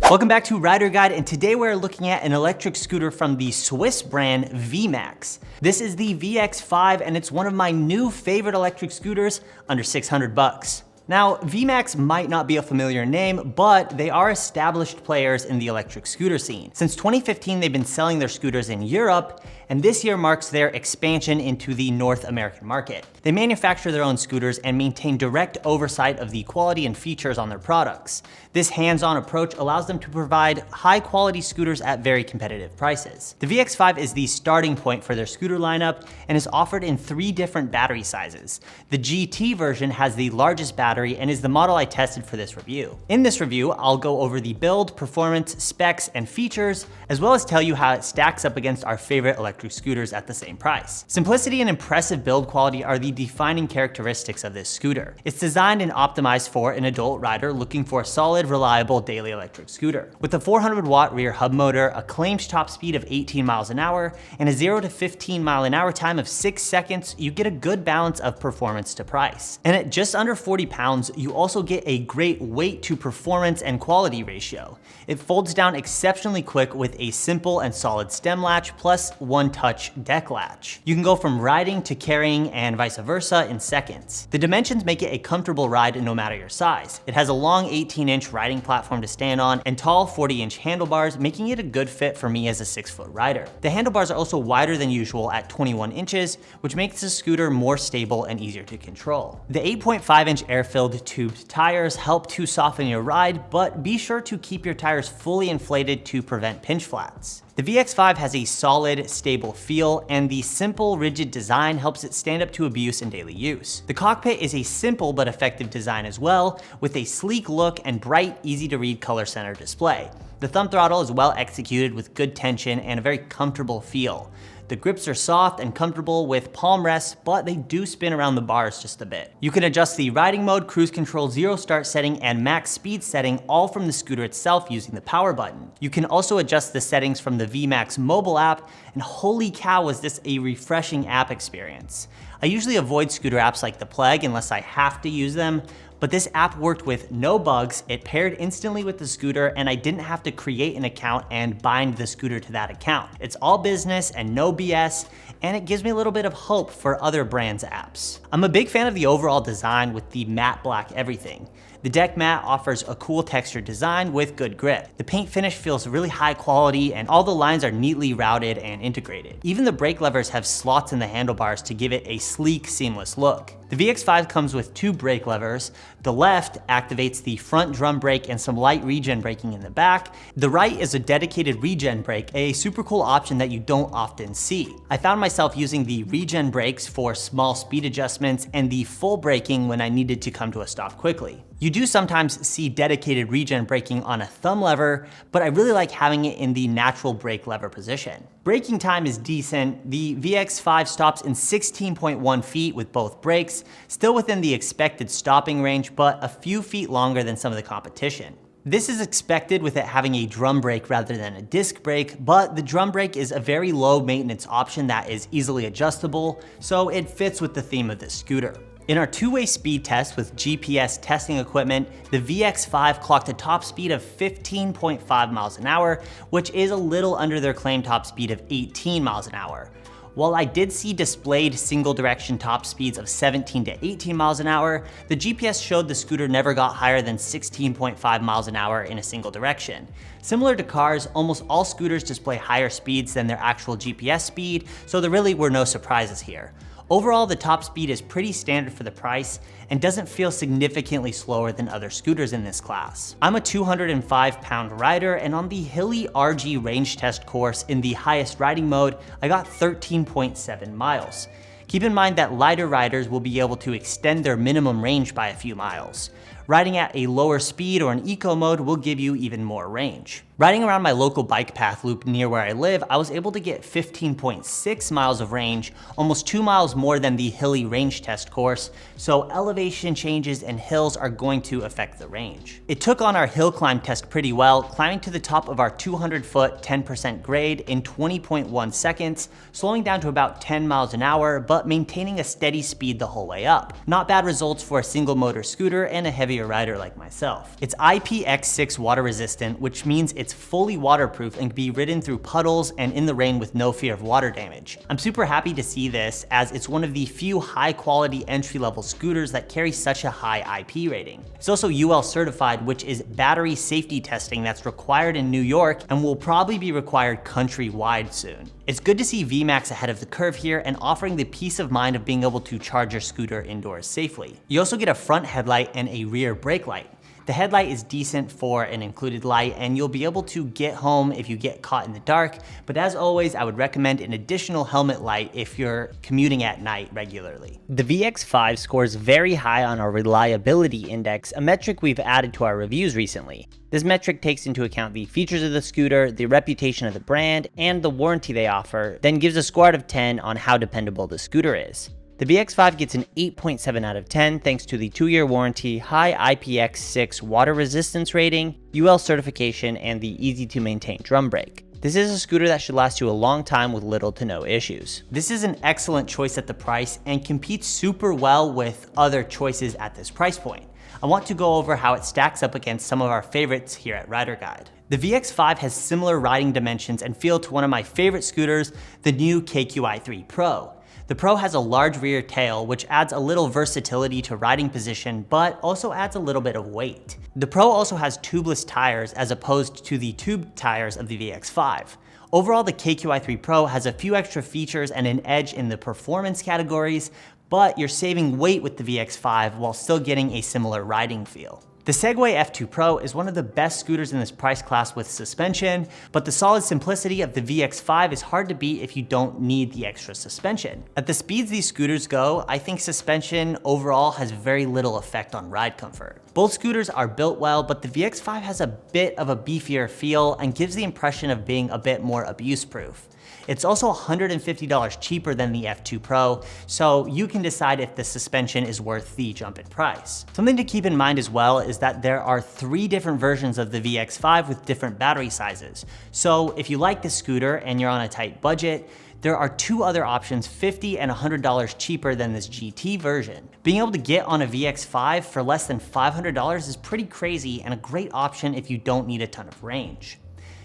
Welcome back to Rider Guide, and today we're looking at an electric scooter from the Swiss brand VMAX. This is the VX5 and it's one of my new favorite electric scooters under 600 bucks. Now, VMAX might not be a familiar name, but they are established players in the electric scooter scene. Since 2015, they've been selling their scooters in Europe, and this year marks their expansion into the North American market. They manufacture their own scooters and maintain direct oversight of the quality and features on their products. This hands-on approach allows them to provide high-quality scooters at very competitive prices. The VX5 is the starting point for their scooter lineup and is offered in 3 different battery sizes. The GT version has the largest battery and is the model I tested for this review. In this review, I'll go over the build, performance, specs, and features, as well as tell you how it stacks up against our favorite electric scooters at the same price. Simplicity and impressive build quality are the defining characteristics of this scooter. It's designed and optimized for an adult rider looking for a solid, reliable daily electric scooter. With a 400-watt rear hub motor, a claimed top speed of 18 miles an hour, and a 0 to 15 mile an hour time of 6 seconds, you get a good balance of performance to price. And at just under 40 pounds, you also get a great weight to performance and quality ratio. It folds down exceptionally quick with a simple and solid stem latch plus one-touch deck latch. You can go from riding to carrying and vice versa in seconds. The dimensions make it a comfortable ride no matter your size. It has a long 18-inch riding platform to stand on and tall 40-inch handlebars, making it a good fit for me as a 6-foot rider. The handlebars are also wider than usual at 21 inches, which makes the scooter more stable and easier to control. The 8.5-inch air-filled tubed tires help to soften your ride, but be sure to keep your tires fully inflated to prevent pinch flats. The VX5 has a solid, stable feel, and the simple, rigid design helps it stand up to abuse in daily use. The cockpit is a simple but effective design as well, with a sleek look and bright, easy-to-read color center display. The thumb throttle is well executed with good tension and a very comfortable feel. The grips are soft and comfortable with palm rests, but they do spin around the bars just a bit. You can adjust the riding mode, cruise control, 0 start setting, and max speed setting all from the scooter itself using the power button. You can also adjust the settings from the VMAX mobile app, and holy cow was this a refreshing app experience. I usually avoid scooter apps like the plague unless I have to use them, but this app worked with no bugs, it paired instantly with the scooter, and I didn't have to create an account and bind the scooter to that account. It's all business and no BS, and it gives me a little bit of hope for other brands' apps. I'm a big fan of the overall design with the matte black everything. The deck mat offers a cool textured design with good grip. The paint finish feels really high quality and all the lines are neatly routed and integrated. Even the brake levers have slots in the handlebars to give it a sleek, seamless look. The VX5 comes with 2 brake levers. The left activates the front drum brake and some light regen braking in the back. The right is a dedicated regen brake, a super cool option that you don't often see. I found myself using the regen brakes for small speed adjustments and the full braking when I needed to come to a stop quickly. You do sometimes see dedicated regen braking on a thumb lever, but I really like having it in the natural brake lever position. Braking time is decent. The VX5 stops in 16.1 feet with both brakes, still within the expected stopping range, but a few feet longer than some of the competition. This is expected with it having a drum brake rather than a disc brake, but the drum brake is a very low maintenance option that is easily adjustable, so it fits with the theme of this scooter. In our 2-way speed test with GPS testing equipment, the VX5 clocked a top speed of 15.5 miles an hour, which is a little under their claimed top speed of 18 miles an hour. While I did see displayed single direction top speeds of 17 to 18 miles an hour, the GPS showed the scooter never got higher than 16.5 miles an hour in a single direction. Similar to cars, almost all scooters display higher speeds than their actual GPS speed, so there really were no surprises here. Overall, the top speed is pretty standard for the price and doesn't feel significantly slower than other scooters in this class. I'm a 205-pound rider, and on the hilly RG range test course in the highest riding mode, I got 13.7 miles. Keep in mind that lighter riders will be able to extend their minimum range by a few miles. Riding at a lower speed or an eco mode will give you even more range. Riding around my local bike path loop near where I live, I was able to get 15.6 miles of range, almost 2 miles more than the hilly range test course, so elevation changes and hills are going to affect the range. It took on our hill climb test pretty well, climbing to the top of our 200-foot 10% grade in 20.1 seconds, slowing down to about 10 miles an hour, but maintaining a steady speed the whole way up. Not bad results for a single motor scooter and a heavier rider like myself. It's IPX6 water resistant, which means it's fully waterproof and can be ridden through puddles and in the rain with no fear of water damage. I'm super happy to see this, as it's one of the few high quality entry-level scooters that carry such a high IP rating. It's also UL certified, which is battery safety testing that's required in New York and will probably be required countrywide soon. It's good to see VMAX ahead of the curve here and offering the peace of mind of being able to charge your scooter indoors safely. You also get a front headlight and a rear brake light. The headlight is decent for an included light, and you'll be able to get home if you get caught in the dark, but as always, I would recommend an additional helmet light if you're commuting at night regularly. The VX5 scores very high on our reliability index, a metric we've added to our reviews recently. This metric takes into account the features of the scooter, the reputation of the brand, and the warranty they offer, then gives a score out of 10 on how dependable the scooter is. The VX5 gets an 8.7 out of 10 thanks to the 2-year warranty, high IPX6 water resistance rating, UL certification, and the easy to maintain drum brake. This is a scooter that should last you a long time with little to no issues. This is an excellent choice at the price and competes super well with other choices at this price point. I want to go over how it stacks up against some of our favorites here at riderguide. The VX5 has similar riding dimensions and feel to one of my favorite scooters, the NIU KQi3 Pro. The Pro has a large rear tail, which adds a little versatility to riding position, but also adds a little bit of weight. The Pro also has tubeless tires as opposed to the tube tires of the VX5. Overall, the KQi3 Pro has a few extra features and an edge in the performance categories, but you're saving weight with the VX5 while still getting a similar riding feel. The Segway F2 Pro is one of the best scooters in this price class with suspension, but the solid simplicity of the VX5 is hard to beat if you don't need the extra suspension. At the speeds these scooters go, I think suspension overall has very little effect on ride comfort. Both scooters are built well, but the VX5 has a bit of a beefier feel and gives the impression of being a bit more abuse-proof. It's also $150 cheaper than the F2 Pro, so you can decide if the suspension is worth the jump in price. Something to keep in mind as well is that there are 3 different versions of the VX5 with different battery sizes. So if you like the scooter and you're on a tight budget, there are 2 other options $50 and $100 cheaper than this GT version. Being able to get on a VX5 for less than $500 is pretty crazy and a great option if you don't need a ton of range.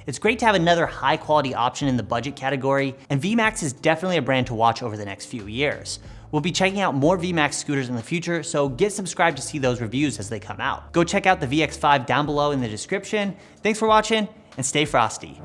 It's great to have another high quality option in the budget category, and VMAX is definitely a brand to watch over the next few years. We'll be checking out more VMAX scooters in the future, so get subscribed to see those reviews as they come out. Go check out the VX5 down below in the description. Thanks for watching, and stay frosty.